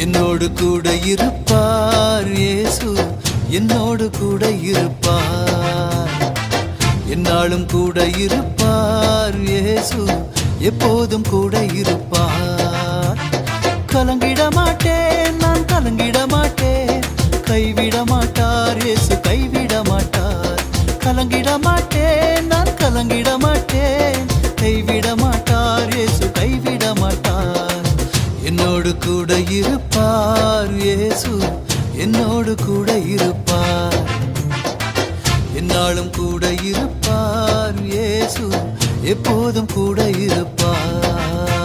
என்னோடு கூட இருப்பார் இயேசு, என்னோடு கூட இருப்பார். என்னாலும் கூட இருப்பார் இயேசு, எப்போதும் கூட இருப்பார். கலங்கிட மாட்டேன், நான் கலங்கிட மாட்டேன், கைவிட மாட்டார் இயேசு, கைவிட மாட்டார். கலங்கிட மாட்டேன், நான் கலங்கிட மாட்டேன், கைவிட மாட்டார் இயேசு, கைவிட மாட்டார். என்னோடு கூட இருப்பார் இயேசு, என்னோடு கூட இருப்பார். என்னாலும் கூட இருப்பார் இயேசு, எப்போதும் கூட இருப்பார்.